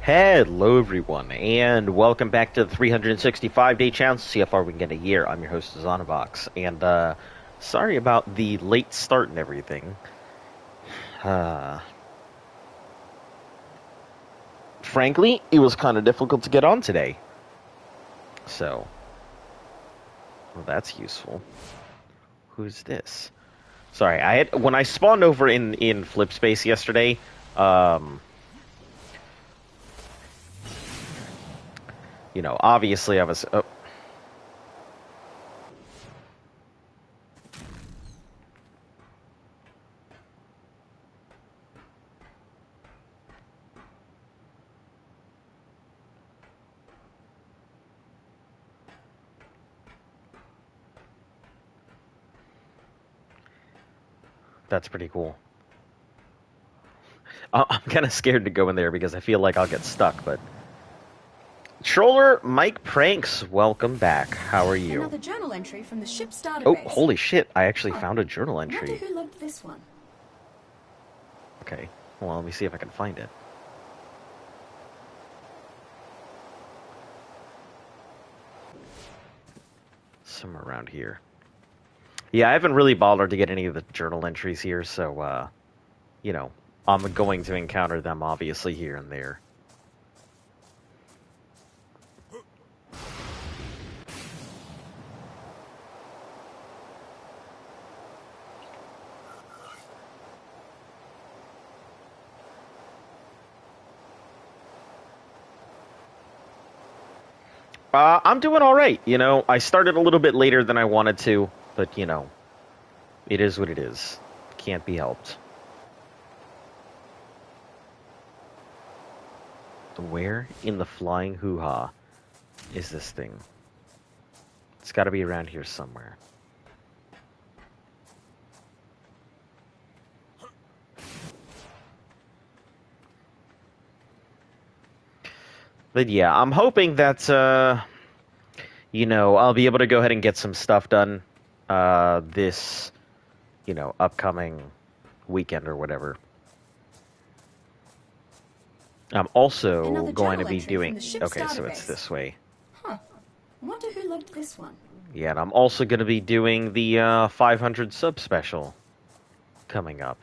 Hello, everyone, and welcome back to the 365-day challenge to see how far we can get in a year. I'm your host, Zanobox, and sorry about the late start and everything. Uh, Frankly, it was kind of difficult to get on today. So, well, that's useful. Who's this? Sorry, when I spawned over in Flip Space yesterday. Obviously I was. Oh, that's pretty cool. I'm kind of scared to go in there because I feel like I'll get stuck, but. Troller Mike Pranks, welcome back. How are you? Another journal entry from the ship's database. Oh, holy shit. I actually found a journal entry. Wonder who logged this one. Okay. Well, let me see if I can find it. Somewhere around here. Yeah, I haven't really bothered to get any of the journal entries here, so, I'm going to encounter them, obviously, here and there. I'm doing all right. I started a little bit later than I wanted to, but, it is what it is. Can't be helped. Where in the flying hoo-ha is this thing? It's got to be around here somewhere. But yeah, I'm hoping that, I'll be able to go ahead and get some stuff done this, upcoming weekend or whatever. I'm also going to be doing... Okay, so it's this way. Huh. Wonder who logged this one. Yeah, and I'm also going to be doing the 500 sub special coming up.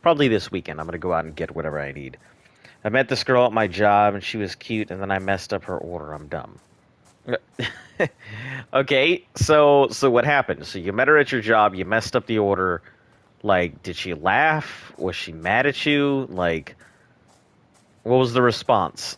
Probably this weekend. I'm going to go out and get whatever I need. I met this girl at my job, and she was cute, and then I messed up her order. I'm dumb. Okay, so what happened? So you met her at your job, you messed up the order. Like, did she laugh? Was she mad at you? Like, what was the response?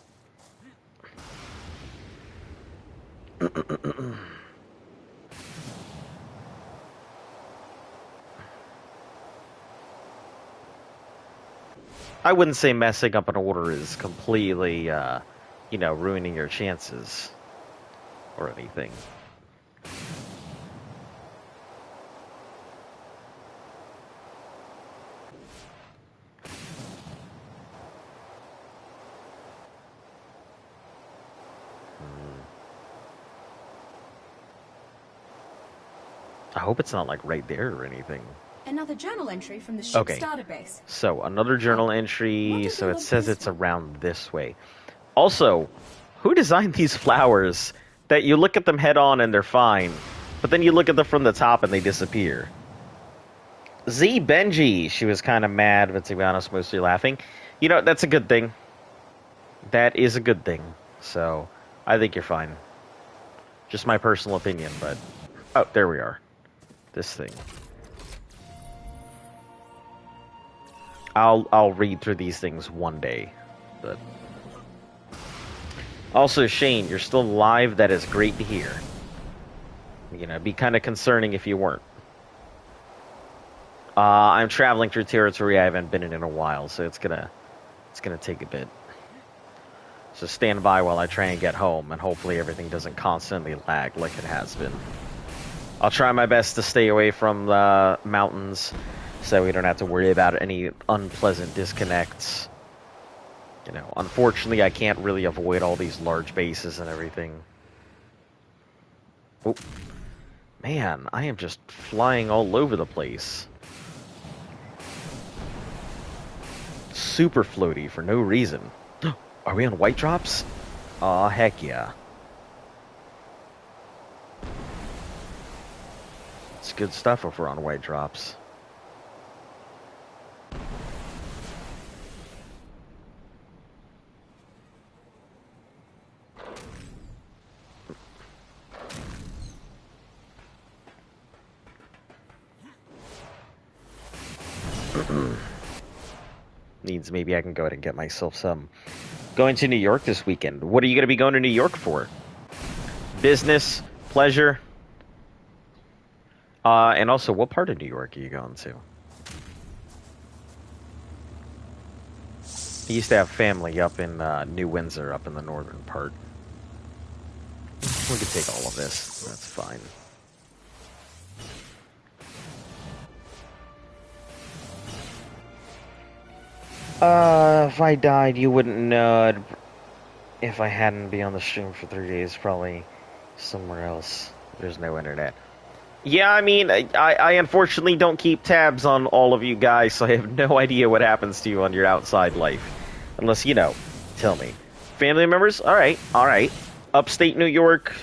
I wouldn't say messing up an order is completely, ruining your chances or anything. I hope it's not, like, right there or anything. Another journal entry from the ship's database. So, another journal entry, so it says it's around this way. Also, who designed these flowers that you look at them head on and they're fine, but then you look at them from the top and they disappear? Z Benji, she was kind of mad, but to be honest, mostly laughing. That's a good thing. That is a good thing. So, I think you're fine. Just my personal opinion, but... Oh, there we are. This thing. I'll read through these things one day, but... Also, Shane, you're still alive. That is great to hear. It'd be kind of concerning if you weren't. I'm traveling through territory I haven't been in a while, so it's gonna take a bit. So stand by while I try and get home, and hopefully everything doesn't constantly lag like it has been. I'll try my best to stay away from the mountains, so we don't have to worry about any unpleasant disconnects. Unfortunately, I can't really avoid all these large bases and everything. Oh, man, I am just flying all over the place. super floaty for no reason. Are we on white drops? Aw, heck yeah. It's good stuff if we're on white drops. Means maybe I can go ahead and get myself some. Going to New York this weekend. What are you going to be going to New York for? Business? Pleasure? And also, what part of New York are you going to? I used to have family up in New Windsor, up in the northern part. We could take all of this. That's fine. If I died, you wouldn't know. If I hadn't been on the stream for 3 days, probably somewhere else. There's no internet. Yeah, I mean, I unfortunately don't keep tabs on all of you guys, so I have no idea what happens to you on your outside life. Unless, tell me. Family members? Alright, alright. Upstate New York,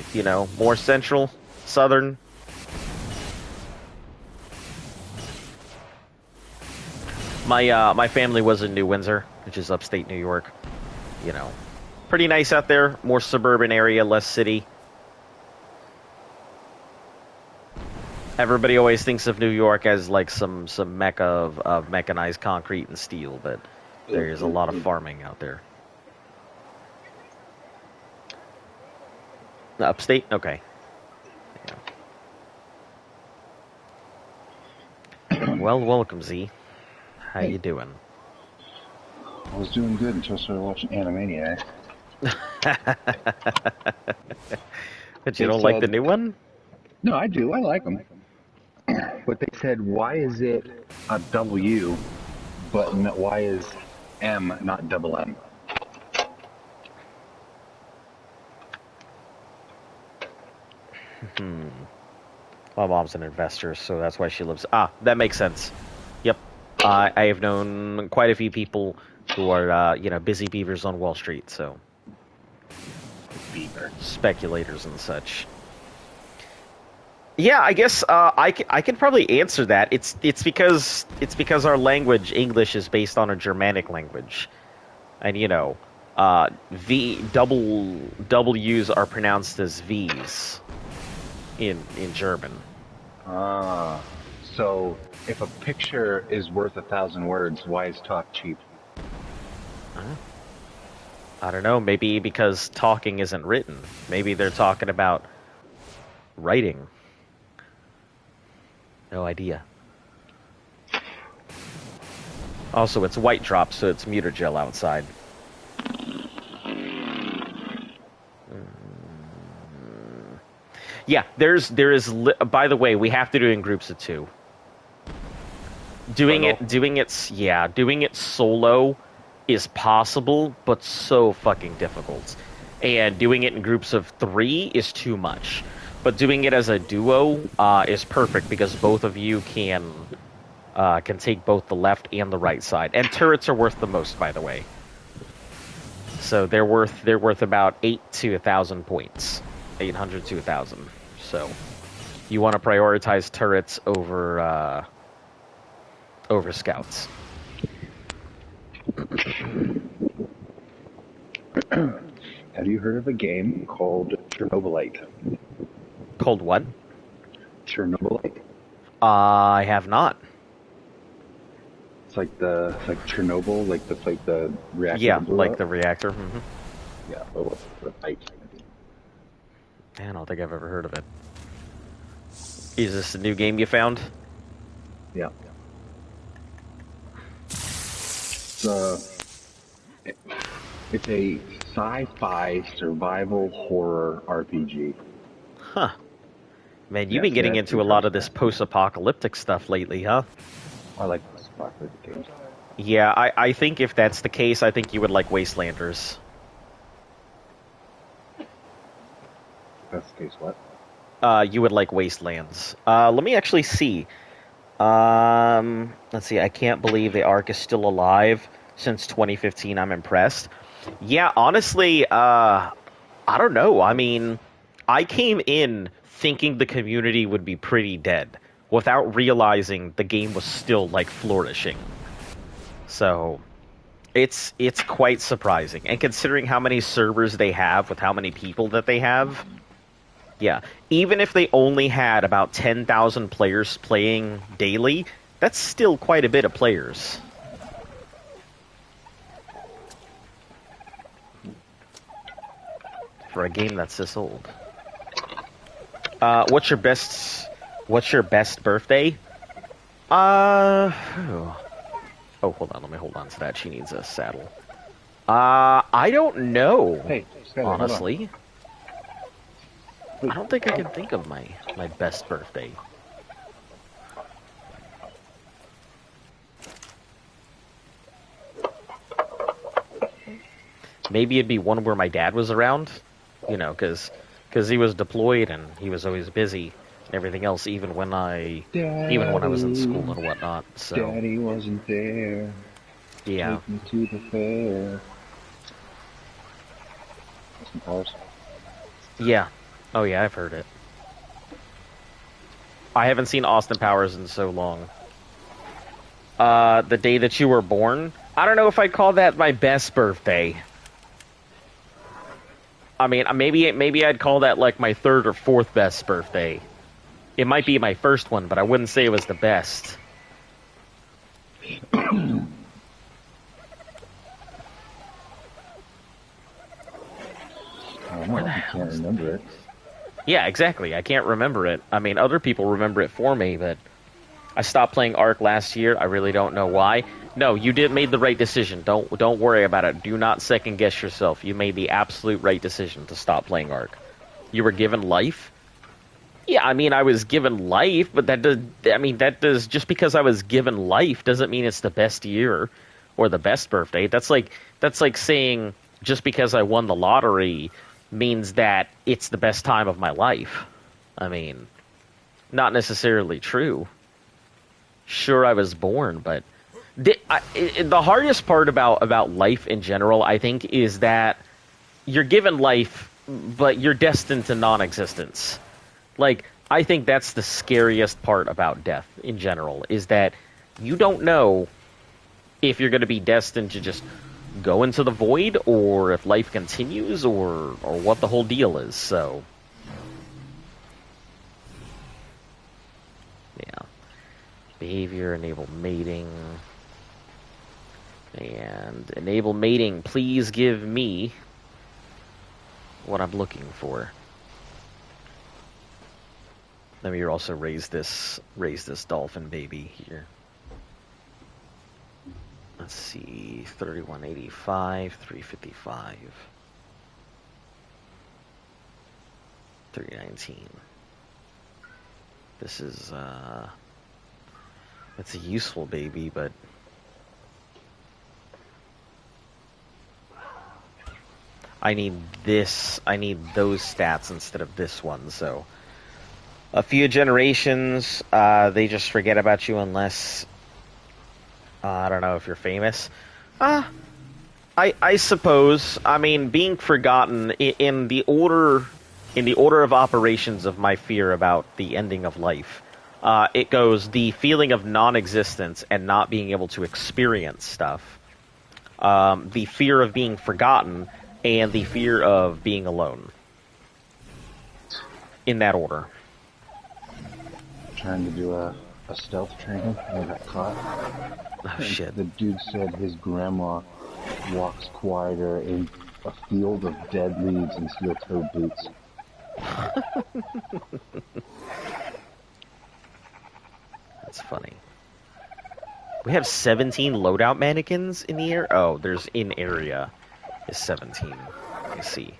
more central, southern. My family was in New Windsor, which is upstate New York. Pretty nice out there. More suburban area, less city. Everybody always thinks of New York as like some mecca of mechanized concrete and steel, but there's a lot of farming out there. Upstate? Okay. Yeah. Well, welcome, Z. How you doing? I was doing good until I started watching Animaniacs. But you don't like the new one? No, I do. I like them. But they said, why is it a W, but why is M not double M? My mom's an investor, so that's why she lives... that makes sense. Yep. I have known quite a few people who are, busy beavers on Wall Street, so... Beaver. Speculators and such. Yeah, I guess I can probably answer that. It's because our language, English, is based on a Germanic language, and W's are pronounced as V's in German. So if a picture is worth 1,000 words, why is talk cheap? I don't know. Maybe because talking isn't written. Maybe they're talking about writing. No idea. Also, it's white drop, so it's mutagel outside. Yeah, there is. By the way, we have to do it in groups of 2. Doing it solo is possible, but so fucking difficult. And doing it in groups of 3 is too much. But doing it as a duo is perfect because both of you can take both the left and the right side. And turrets are worth the most, by the way. So they're worth about 8 to 1,000 points, 800 to 1,000. So you want to prioritize turrets over scouts. Have you heard of a game called Chernobylite? Called what? Chernobylite. I have not. It's like Chernobyl, like the reactor. Yeah, like the reactor. Mm-hmm. Yeah, but the fight. I don't think I've ever heard of it. Is this a new game you found? Yeah. It's a sci-fi survival horror RPG. Huh. Man, you've been getting into a lot of this post-apocalyptic stuff lately, huh? I like post-apocalyptic games. Yeah, I think if that's the case, I think you would like Wastelanders. If that's the case, what? You would like Wastelands. Let me actually see. Let's see, I can't believe the Ark is still alive. since 2015. I'm impressed. Yeah, honestly, I don't know. I mean, I came in thinking the community would be pretty dead without realizing the game was still like flourishing. So it's quite surprising. And considering how many servers they have with how many people that they have, yeah, even if they only had about 10,000 players playing daily, that's still quite a bit of players. For a game that's this old. What's your best birthday? Oh, hold on, let me hold on to that. She needs a saddle. I don't know. Hey, Skylar, honestly. I don't think I can think of my best birthday. Maybe it'd be one where my dad was around, you know, because he was deployed and he was always busy and everything else, even when I was in school and whatnot. So Daddy wasn't there. Yeah. Take me to the fair. Some Powers. Yeah. Oh yeah, I've heard it. I haven't seen Austin Powers in so long. The day that you were born? I don't know if I'd call that my best birthday. I mean, maybe I'd call that like my third or fourth best birthday. It might be my first one, but I wouldn't say it was the best. I can't remember it. Yeah, exactly. I can't remember it. I mean, other people remember it for me, but I stopped playing Ark last year. I really don't know why. No, you did made the right decision. Don't worry about it. Do not second guess yourself. You made the absolute right decision to stop playing Ark. You were given life. Yeah, I mean, I was given life, but that does just because I was given life doesn't mean it's the best year or the best birthday. That's like saying just because I won the lottery means that it's the best time of my life. I mean, not necessarily true. Sure, I was born, but the hardest part about life in general, I think, is that you're given life, but you're destined to non-existence. Like, I think that's the scariest part about death in general, is that you don't know if you're going to be destined to just go into the void, or if life continues, or what the whole deal is, so... Yeah. Behavior, enable mating. And enable mating, please give me what I'm looking for. Let me also raise this dolphin baby here. Let's see, 3185, 355, 319. This is it's a useful baby, but I need those stats instead of this one, so a few generations, they just forget about you unless, I don't know if you're famous. I suppose. I mean, being forgotten in the order of operations of my fear about the ending of life, it goes the feeling of non-existence and not being able to experience stuff, the fear of being forgotten, and the fear of being alone. In that order. Trying to do a stealth training, and I got caught. Oh, shit. The dude said his grandma walks quieter in a field of dead leaves and steel-toed boots. That's funny. We have 17 loadout mannequins in the air? Oh, there's in area is 17. Let me see.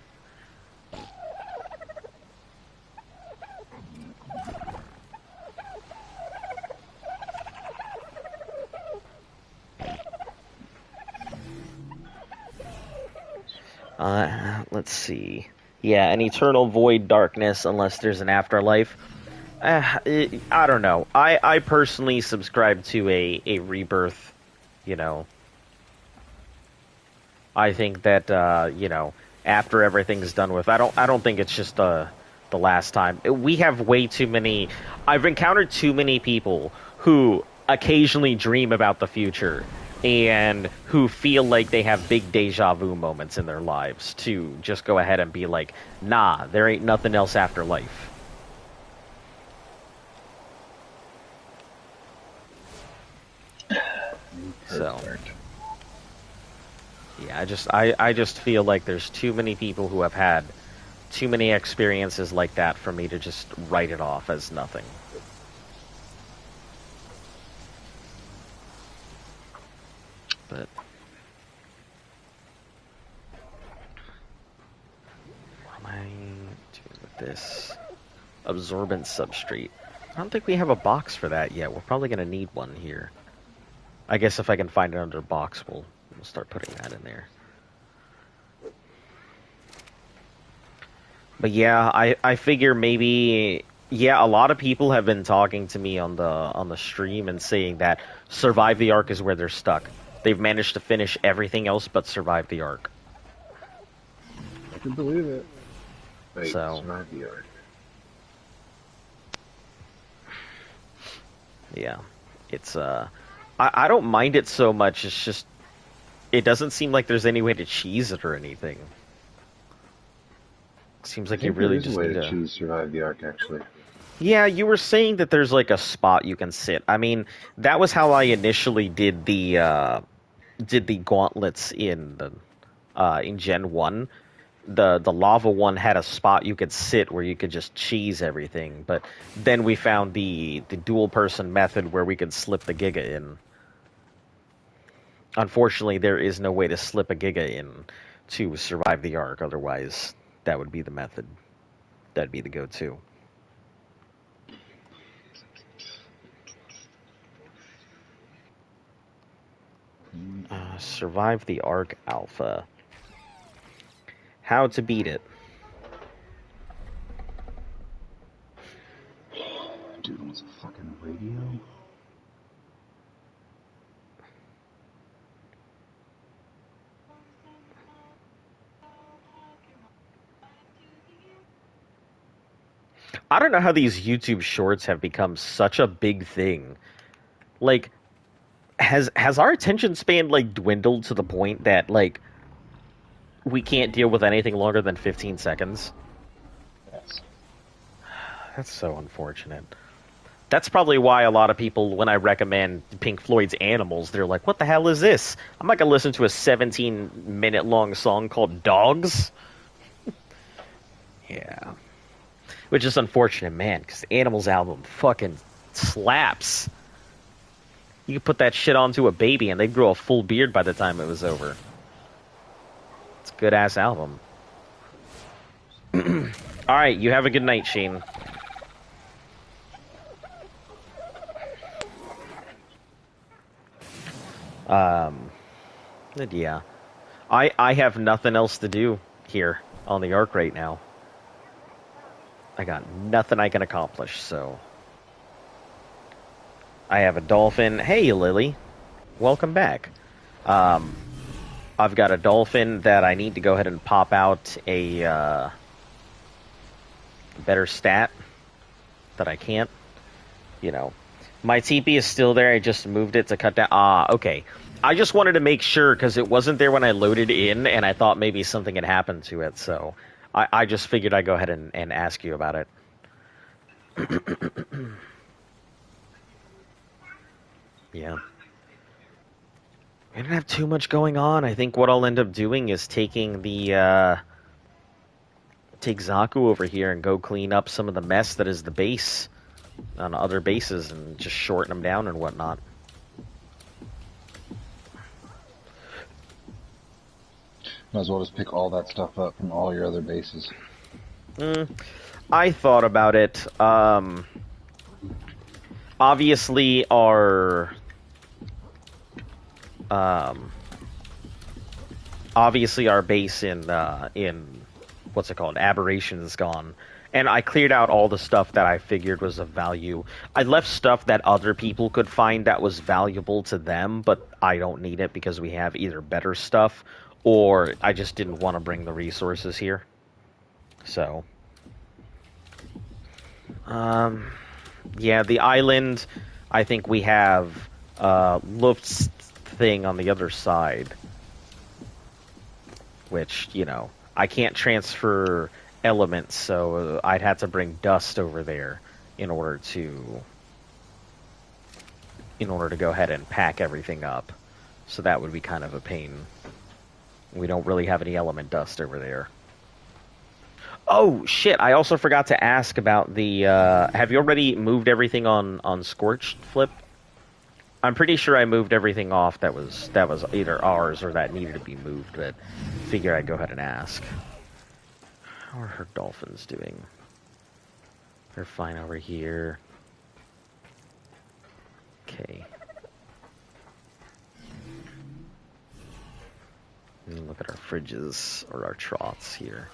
Let's see. Yeah, an eternal void darkness unless there's an afterlife. I don't know. I personally subscribe to a rebirth, you know, I think that you know, after everything's done with, I don't think it's just the last time. We have way too many. I've encountered too many people who occasionally dream about the future and who feel like they have big deja vu moments in their lives to just go ahead and be like, nah, there ain't nothing else after life. So, yeah, I just feel like there's too many people who have had too many experiences like that for me to just write it off as nothing. But what am I doing with this? Absorbent substrate. I don't think we have a box for that yet. We're probably going to need one here. I guess if I can find it under box, we'll start putting that in there. But yeah, I figure maybe, yeah, a lot of people have been talking to me on the stream and saying that Survive the Ark is where they're stuck. They've managed to finish everything else but Survive the Ark. I can believe it. Wait, so, Survive the Ark. Yeah, it's I don't mind it so much. It's just it doesn't seem like there's any way to cheese it or anything. Seems like you really just need to choose Survive the Ark, actually. Yeah, you were saying that there's like a spot you can sit. I mean, that was how I initially did the gauntlets in Gen 1. The lava one had a spot you could sit where you could just cheese everything, but then we found the dual person method where we could slip the Giga in. Unfortunately, there is no way to slip a Giga in to Survive the Ark, otherwise that would be the method. That'd be the go-to. Survive the Ark Alpha. How to beat it. Dude, wants a fucking radio? I don't know how these YouTube shorts have become such a big thing. Like, has our attention span like dwindled to the point that like we can't deal with anything longer than 15 seconds? Yes. That's so unfortunate. That's probably why a lot of people, when I recommend Pink Floyd's Animals, they're like, what the hell is this? I'm not going to listen to a 17-minute long song called Dogs. Yeah. Which is unfortunate, man, because the Animals album fucking slaps. You could put that shit onto a baby and they'd grow a full beard by the time it was over. It's a good-ass album. Alright, you have a good night, Shane. Yeah. I have nothing else to do here on the Ark right now. I got nothing I can accomplish, so... I have a dolphin. Hey, Lily. Welcome back. I've got a dolphin that I need to go ahead and pop out a better stat that I can't. You know, my TP is still there. I just moved it to cut down. Okay. I just wanted to make sure because it wasn't there when I loaded in, and I thought maybe something had happened to it. So I just figured I'd go ahead and ask you about it. Yeah. I don't have too much going on. I think what I'll end up doing is taking the, take Zaku over here and go clean up some of the mess that is the base on other bases and just shorten them down and whatnot. Might as well just pick all that stuff up from all your other bases. I thought about it. Obviously, our base in what's it called, Aberration is gone, and I cleared out all the stuff that I figured was of value. I left stuff that other people could find that was valuable to them, but I don't need it because we have either better stuff or I just didn't want to bring the resources here. So, yeah, the island, I think we have Luft's thing on the other side, which, you know, I can't transfer elements, so I'd have to bring dust over there in order to go ahead and pack everything up. So that would be kind of a pain. We don't really have any element dust over there. Oh, shit, I also forgot to ask about the, have you already moved everything on Scorched, Flip? I'm pretty sure I moved everything off that was either ours or that needed to be moved, but figure I'd go ahead and ask. How are her dolphins doing? They're fine over here. Okay. Look at our fridges, or our troughs here.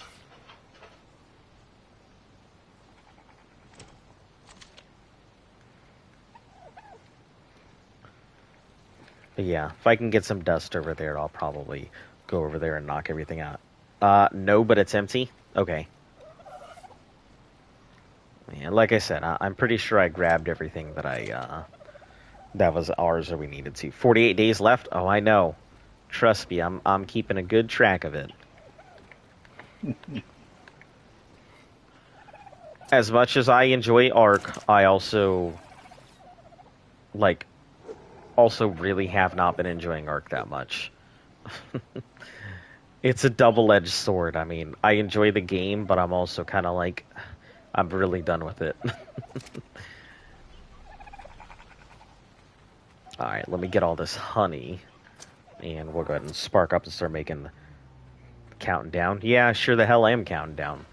But yeah, if I can get some dust over there, I'll probably go over there and knock everything out. No, but it's empty? Okay. Yeah, like I said, I'm pretty sure I grabbed everything that that was ours or we needed to. 48 days left? Oh, I know. Trust me, I'm keeping a good track of it. As much as I enjoy Ark, I also really have not been enjoying Ark that much. It's a double-edged sword. I mean, I enjoy the game, but I'm also kind of like, I'm really done with it. Alright, let me get all this honey. And we'll go ahead and spark up and start making the counting down. Yeah, sure the hell I am counting down.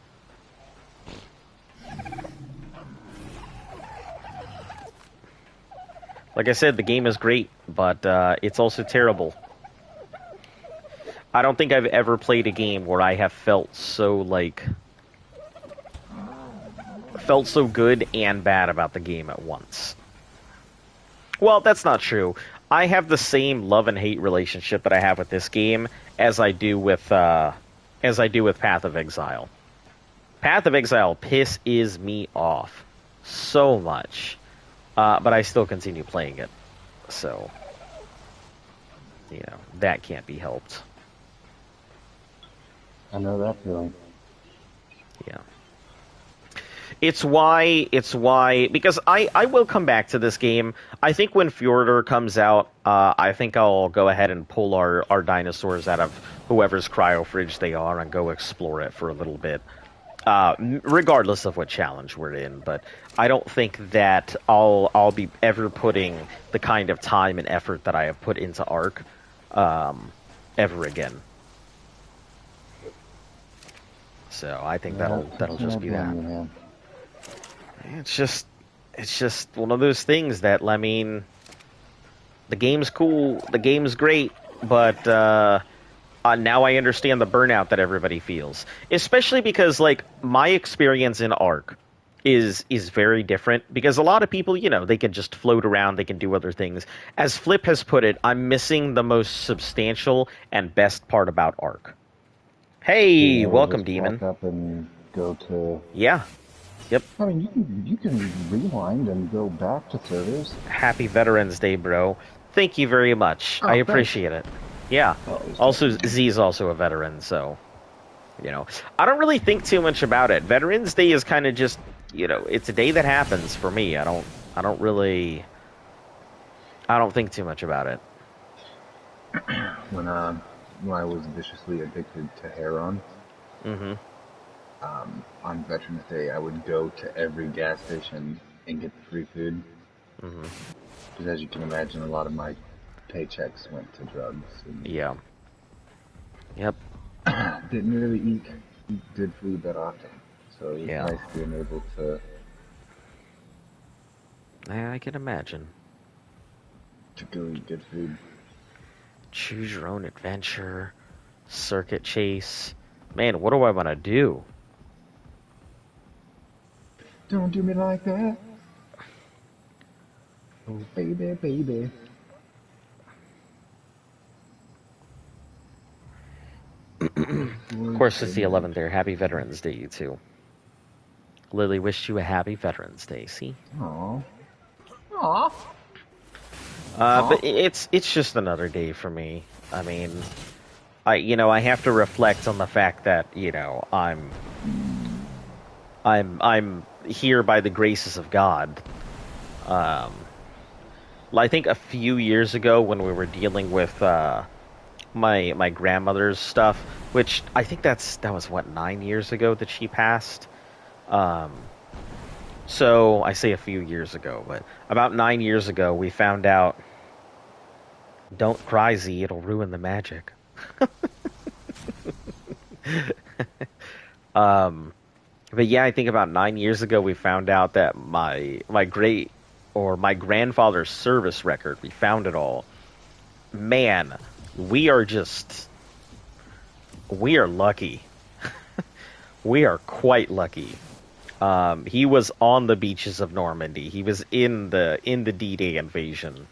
Like I said, the game is great, but it's also terrible. I don't think I've ever played a game where I have felt so good and bad about the game at once. Well, that's not true. I have the same love and hate relationship that I have with this game as I do with Path of Exile. Path of Exile pisses me off so much, but I still continue playing it. So, you know, that can't be helped. I know that feeling. Yeah. It's why, because I will come back to this game. I think when Fjordur comes out, I think I'll go ahead and pull our dinosaurs out of whoever's cryo fridge they are and go explore it for a little bit. Regardless of what challenge we're in, but I don't think that I'll be ever putting the kind of time and effort that I have put into Ark, ever again. So I think that'll just be that. Man. It's just one of those things that, I mean, the game's cool, the game's great, but now I understand the burnout that everybody feels. Especially because, like, my experience in Ark is very different, because a lot of people, you know, they can just float around, they can do other things. As Flip has put it, I'm missing the most substantial and best part about Ark. Hey, welcome, Demon. Walk up and go to... Yeah. Yep. I mean, you can rewind and go back to servers. Happy Veterans Day, bro. Thank you very much. I appreciate it. Yeah. Also, Z's also a veteran, so, you know. I don't really think too much about it. Veterans Day is kind of just, you know, it's a day that happens for me. I don't think too much about it. When I was viciously addicted to heroin, on Veterans Day, I would go to every gas station and get the free food. Because as you can imagine, a lot of my paychecks went to drugs. Yeah. Yep. Didn't really eat good food that often, so it was nice being able to... Yeah, I can imagine. To go eat good food. Choose your own adventure. Circuit chase. Man, what do I want to do? Don't do me like that. Oh, baby, baby. Of course, it's the 11th there. Happy Veterans Day, you too. Lily wished you a happy Veterans Day. See? Aww. Aww. But it's just another day for me. I mean, I have to reflect on the fact that I'm here by the graces of God. I think a few years ago when we were dealing with my grandmother's stuff, which I think that was what 9 years ago that she passed. So I say a few years ago, but about 9 years ago we found out. Don't cry, Z. It'll ruin the magic. But yeah, I think about 9 years ago we found out that my grandfather's service record. We found it all. Man, we are lucky. We are quite lucky. He was on the beaches of Normandy. He was in the D-Day invasion.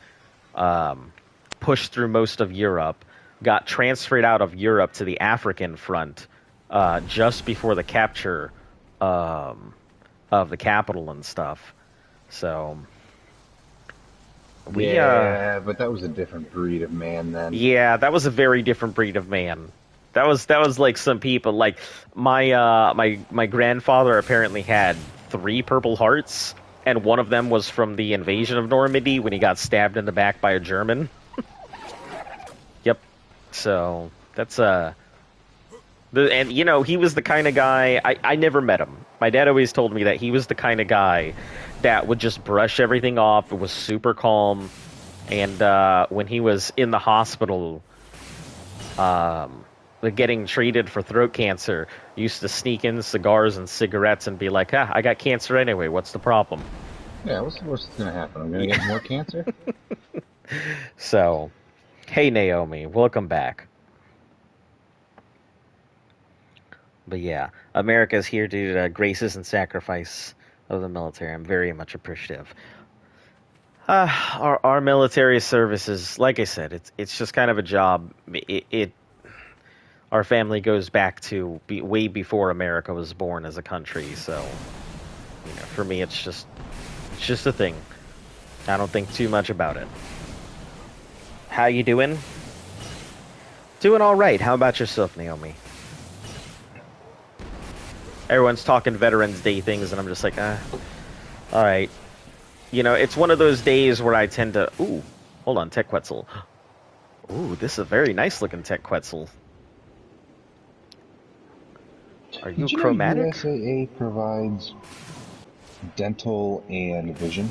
Pushed through most of Europe, got transferred out of Europe to the African front just before the capture of the capital and stuff. So but that was a different breed of man then. Yeah, that was a very different breed of man. That was like some people like my grandfather apparently had 3 Purple Hearts, and one of them was from the invasion of Normandy when he got stabbed in the back by a German. Yep. So that's he was the kind of guy. I never met him. My dad always told me that he was the kind of guy that would just brush everything off. It was super calm, and when he was in the hospital, getting treated for throat cancer, used to sneak in cigars and cigarettes and be like, I got cancer anyway. What's the problem? Yeah, what's the worst that's gonna happen? I'm gonna get more cancer. So, hey Naomi, welcome back. But yeah, America's here due to the graces and sacrifice of the military. I'm very much appreciative. Our military services, like I said, it's just kind of a job. Our family goes back to way before America was born as a country. So, for me, it's just a thing. I don't think too much about it. How you doing? Doing all right. How about yourself, Naomi? Everyone's talking Veterans Day things, and I'm just like, all right. It's one of those days where I tend to... Ooh, hold on, Tech Quetzal. Ooh, this is a very nice-looking Tech Quetzal. Are you chromatic? USAA provides dental and vision.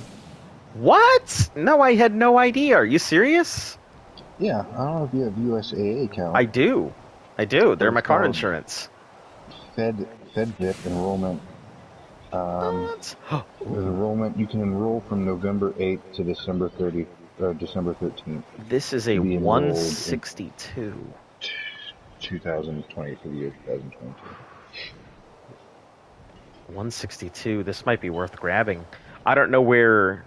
What? No, I had no idea. Are you serious? Yeah, I don't know if you have USAA account. I do. They're my car insurance. FedVip enrollment. Enrollment. You can enroll from November 8th to December 13th. This is a 162. 2020 for the year 2022. 162. This might be worth grabbing. I don't know where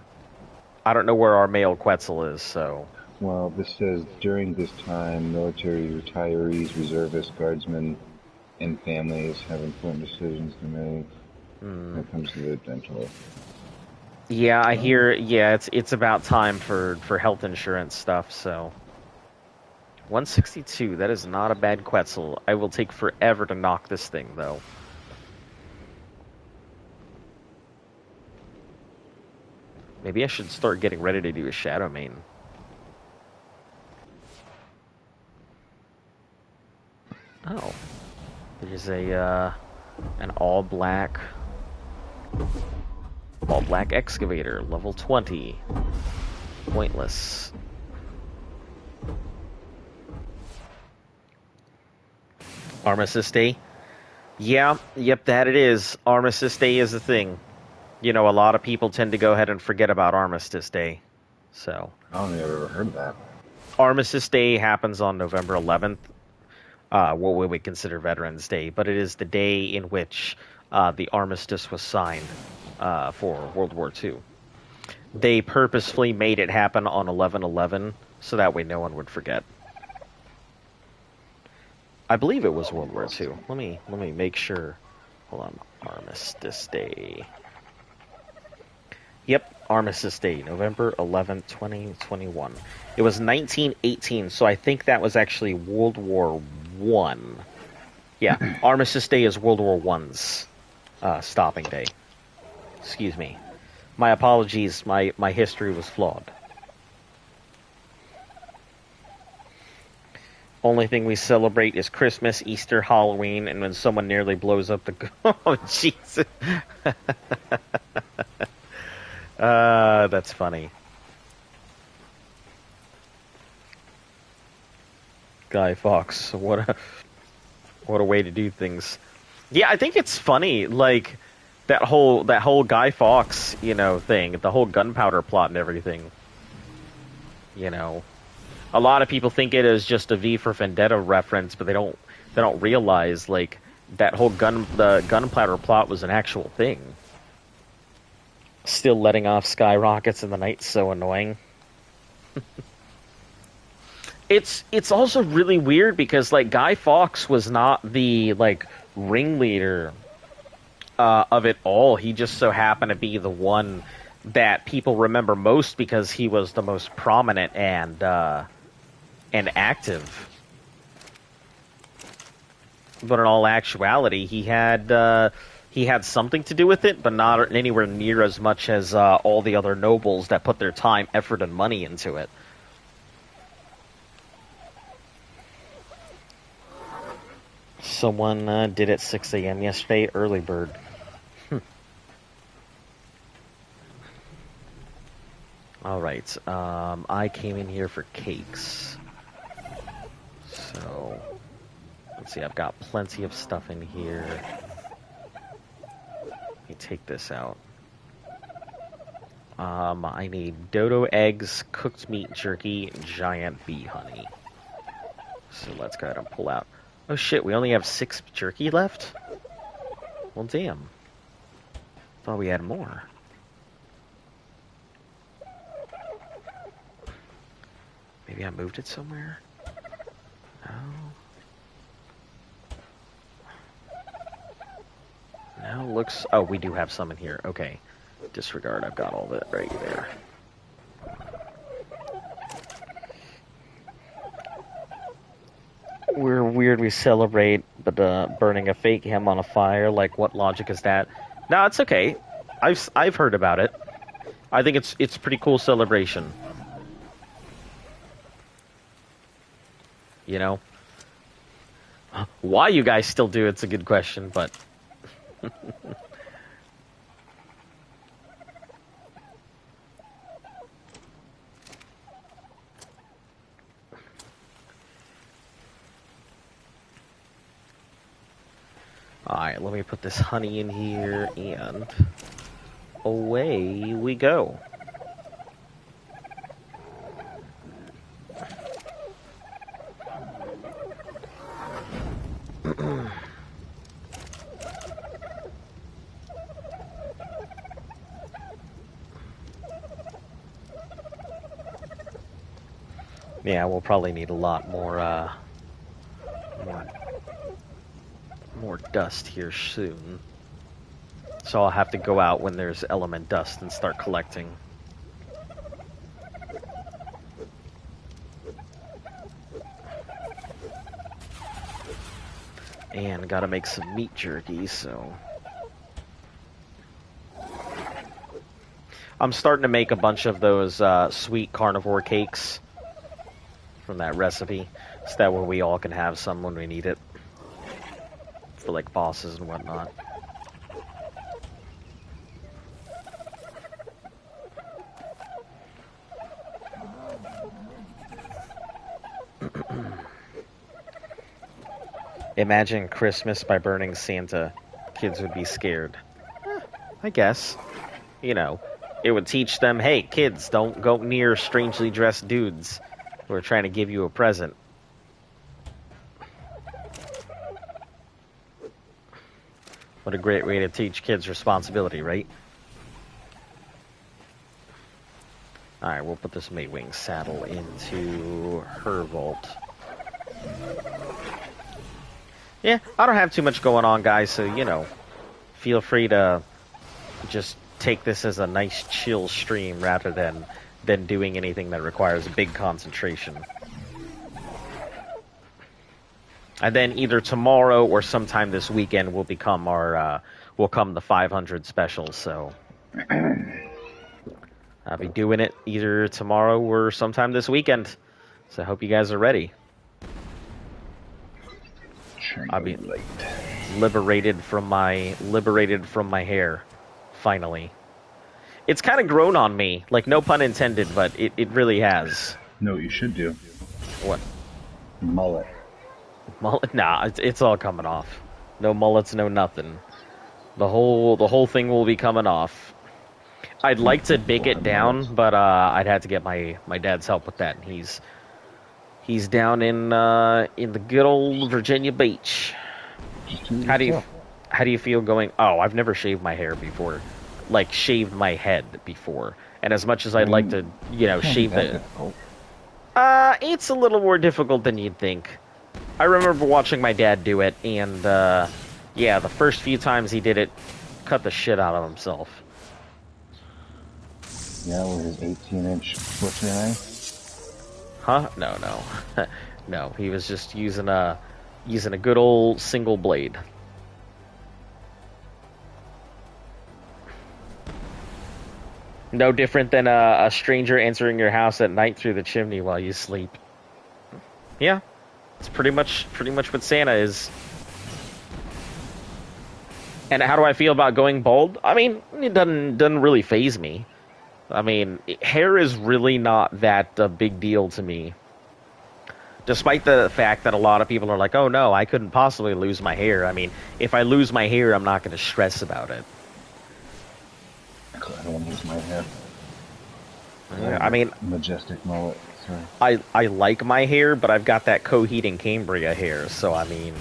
our male Quetzal is, so. Well, this says during this time, military retirees, reservists, guardsmen, and families have important decisions to make when it comes to the dental. Yeah, I hear. Yeah, it's about time for health insurance stuff. So 162. That is not a bad Quetzal. I will take forever to knock this thing though. Maybe I should start getting ready to do a Shadow Main. Oh, there's an all black excavator, level 20. Pointless. Armistice Day? Yeah, yep, that it is. Armistice Day is a thing. A lot of people tend to go ahead and forget about Armistice Day. So. I don't think I've ever heard of that. Armistice Day happens on November 11th. What we would consider Veterans Day, but it is the day in which the armistice was signed for World War II. They purposefully made it happen on 11/11 so that way no one would forget. I believe it was World War II. Let me make sure. Hold on. Armistice Day. Yep, Armistice Day, November 11th, 2021. It was 1918, so I think that was actually World War One. Yeah, Armistice Day is World War One's stopping day. Excuse me. My apologies, my history was flawed. Only thing we celebrate is Christmas, Easter, Halloween, and when someone nearly blows up the... Oh, Jesus. That's funny. Guy Fawkes, what a way to do things. Yeah, I think it's funny, like that whole Guy Fawkes, thing, the whole gunpowder plot and everything. A lot of people think it is just a V for Vendetta reference, but they don't realize like that whole the gunpowder plot was an actual thing. Still letting off skyrockets in the night, so annoying. It's also really weird because like Guy Fawkes was not the like ringleader of it all. He just so happened to be the one that people remember most because he was the most prominent and active. But in all actuality, he had something to do with it, but not anywhere near as much as all the other nobles that put their time, effort, and money into it. Someone did it 6 a.m. yesterday, early bird. Alright, I came in here for cakes. So, let's see, I've got plenty of stuff in here. Let me take this out. I need dodo eggs, cooked meat jerky, and giant bee honey. So let's go ahead and pull out. Oh shit, we only have 6 jerky left? Well, damn. Thought we had more. Maybe I moved it somewhere? No, looks... Oh, we do have some in here. Okay. Disregard, I've got all that right there. We're weird, we celebrate, but burning a fake ham on a fire, like, what logic is that? No, it's okay. I've heard about it. I think it's a pretty cool celebration. You know? Why you guys still do it's a good question, but... Alright, let me put this honey in here, and away we go. Yeah, we'll probably need a lot more dust here soon. So I'll have to go out when there's element dust and start collecting. And gotta make some meat jerky, so... I'm starting to make a bunch of those sweet carnivore cakes from that recipe, so that way we all can have some when we need it. For like bosses and whatnot. Imagine Christmas by burning Santa. Kids would be scared. I guess. You know, it would teach them, hey, kids, don't go near strangely dressed dudes who are trying to give you a present. What a great way to teach kids responsibility, right? Alright, we'll put this Maywing saddle into her vault. Yeah, I don't have too much going on, guys, so, feel free to just take this as a nice chill stream rather than doing anything that requires a big concentration. And then either tomorrow or sometime this weekend will come the 500 special, so I'll be doing it either tomorrow or sometime this weekend. So I hope you guys are ready. I'll be liberated from my hair, finally. It's kind of grown on me, like no pun intended, but it really has. No, what you should do. What? Mullet. Mullet? Nah, it's all coming off. No mullets, no nothing. The whole thing will be coming off. I'd like to big it down, but I'd have to get my dad's help with that. He's down in the good old Virginia Beach. How do you feel going? Oh, I've never shaved my hair before, like shaved my head before. And as much as I'd like to, shave it, it's a little more difficult than you'd think. I remember watching my dad do it, and yeah, the first few times he did it, cut the shit out of himself. Yeah, with his 18-inch butcher knife. Huh? No. No, he was just using a good old single blade. No different than a stranger entering your house at night through the chimney while you sleep. Yeah, it's pretty much what Santa is. And how do I feel about going bald? I mean, it doesn't really faze me. I mean, hair is really not that big deal to me. Despite the fact that a lot of people are like, oh no, I couldn't possibly lose my hair. I mean, if I lose my hair, I'm not going to stress about it. I don't want to lose my hair. I mean, majestic mullet. Sorry. I like my hair, but I've got that Coheed and Cambria hair, so I mean...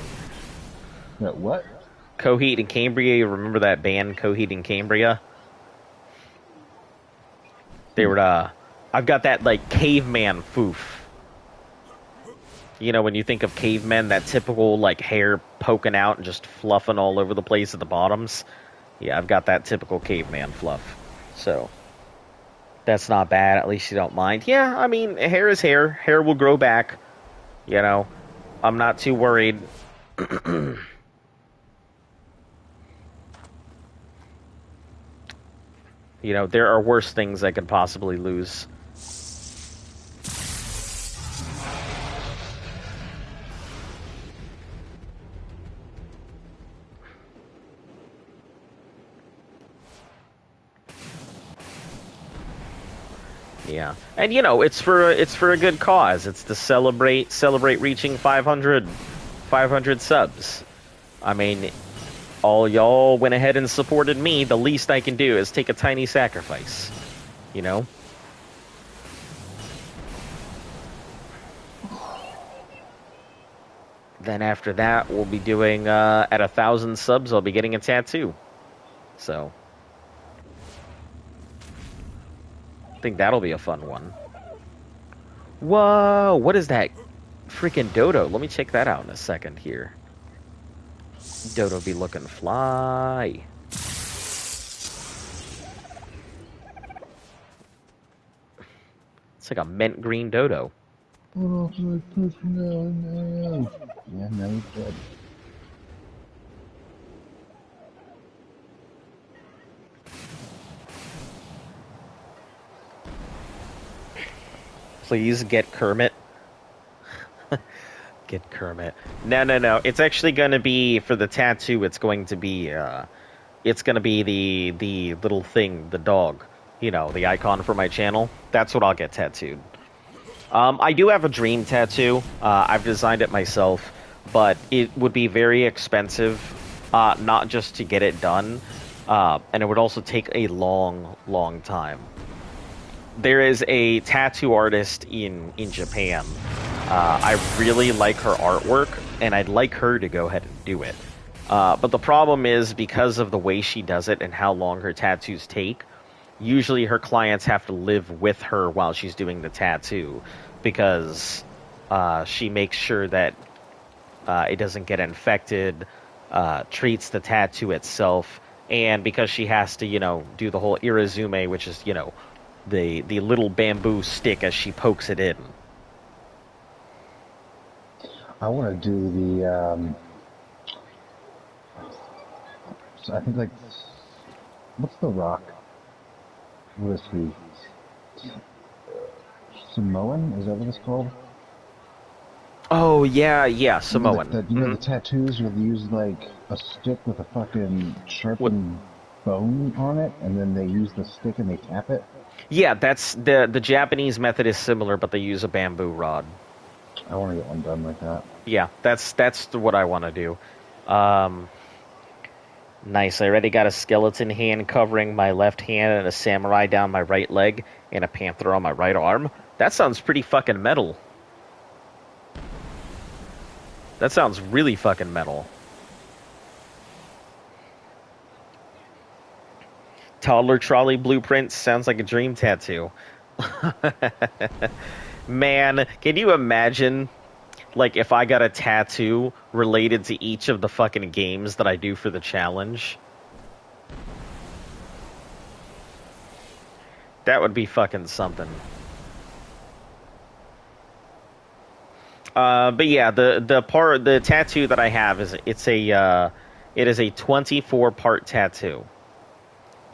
What? Coheed and Cambria, you remember that band, Coheed and Cambria? They were, I've got that, like, caveman foof. You know, when you think of cavemen, that typical, like, hair poking out and just fluffing all over the place at the bottoms. Yeah, I've got that typical caveman fluff. So, that's not bad. At least you don't mind. Yeah, I mean, hair is hair. Hair will grow back. You know, I'm not too worried. You know, there are worse things I could possibly lose. Yeah, and you know, it's for a good cause. It's to celebrate reaching 500 subs. I mean, all y'all went ahead and supported me. The least I can do is take a tiny sacrifice, you know? Then after that, we'll be doing, at 1,000 subs, I'll be getting a tattoo. So, I think that'll be a fun one. Whoa, what is that freaking dodo? Let me check that out in a second here. Dodo be looking fly. It's like a mint green dodo. Yeah, now he's dead. Please get Kermit. Get Kermit. No. It's actually going to be, for the tattoo, it's going to be the little thing, the dog. You know, the icon for my channel. That's what I'll get tattooed. I do have a dream tattoo. I've designed it myself, but it would be very expensive, not just to get it done, and it would also take a long time. There is a tattoo artist in Japan. I really like her artwork, and I'd like her to go ahead and do it. But the problem is, because of the way she does it and how long her tattoos take, usually her clients have to live with her while she's doing the tattoo, because she makes sure that it doesn't get infected, treats the tattoo itself, and because she has to, do the whole irazume, which is, the little bamboo stick as she pokes it in. I want to do the, so I think like, what's the rock? What is he? Samoan? Is that what it's called? Oh, yeah, Samoan. The tattoos where they use like a stick with a fucking What? sharpened bone on it, and then they use the stick and they tap it? Yeah, that's the Japanese method is similar, but they use a bamboo rod. I want to get one done like that. Yeah, that's what I want to do. Nice. I already got a skeleton hand covering my left hand and a samurai down my right leg and a panther on my right arm. That sounds pretty fucking metal. That sounds really fucking metal. Toddler trolley blueprints sounds like a dream tattoo. Man, can you imagine, like, if I got a tattoo related to each of the fucking games that I do for the challenge? That would be fucking something. But yeah, the tattoo that I have is it is a 24-part tattoo.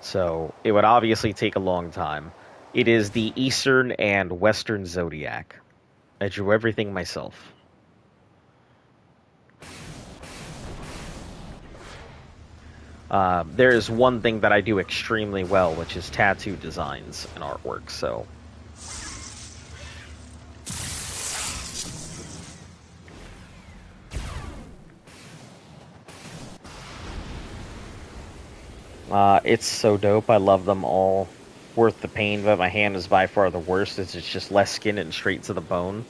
So it would obviously take a long time. It is the Eastern and Western Zodiac. I drew everything myself. There is one thing that I do extremely well, which is tattoo designs and artwork, so... It's so dope. I love them all. Worth the pain, but my hand is by far the worst. It's just less skin and straight to the bone.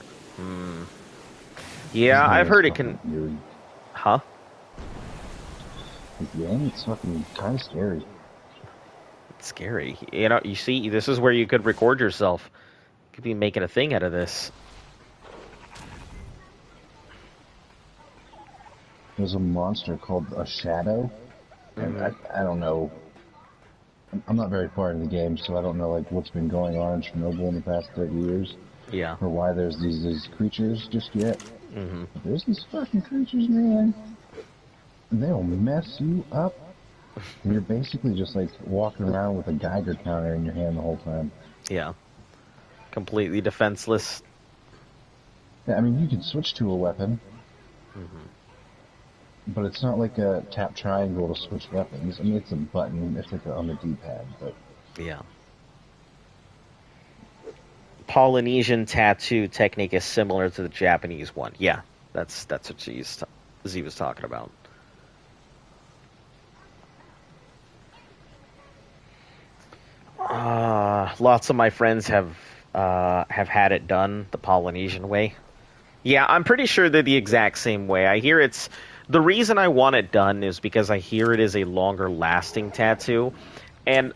Yeah, I've heard it can... Weird. Huh? Yeah, it's fucking kind of scary. It's scary. You see, this is where you could record yourself. You could be making a thing out of this. There's a monster called a shadow. And I don't know. I'm not very far in the game, so I don't know like what's been going on in Chernobyl in the past 30 years. Yeah. Or why there's these creatures just yet. Mm-hmm. But there's these fucking creatures, man. And they'll mess you up. And you're basically just like walking around with a Geiger counter in your hand the whole time. Yeah. Completely defenseless. Yeah, I mean, you can switch to a weapon. Mm-hmm. But it's not like a tap triangle to switch weapons. I mean, it's a button. It's like on the D-pad, but... Yeah. Polynesian tattoo technique is similar to the Japanese one. Yeah, that's what Z was talking about. Lots of my friends have had it done the Polynesian way. Yeah, I'm pretty sure they're the exact same way. I hear it's... The reason I want it done is because I hear it is a longer lasting tattoo. And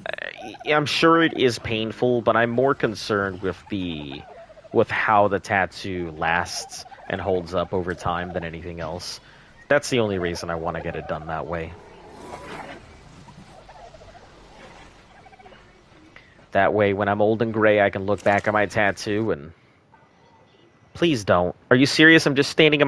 I'm sure it is painful, but I'm more concerned with how the tattoo lasts and holds up over time than anything else. That's the only reason I want to get it done that way. That way, when I'm old and gray, I can look back at my tattoo and... Please don't. Are you serious? I'm just standing in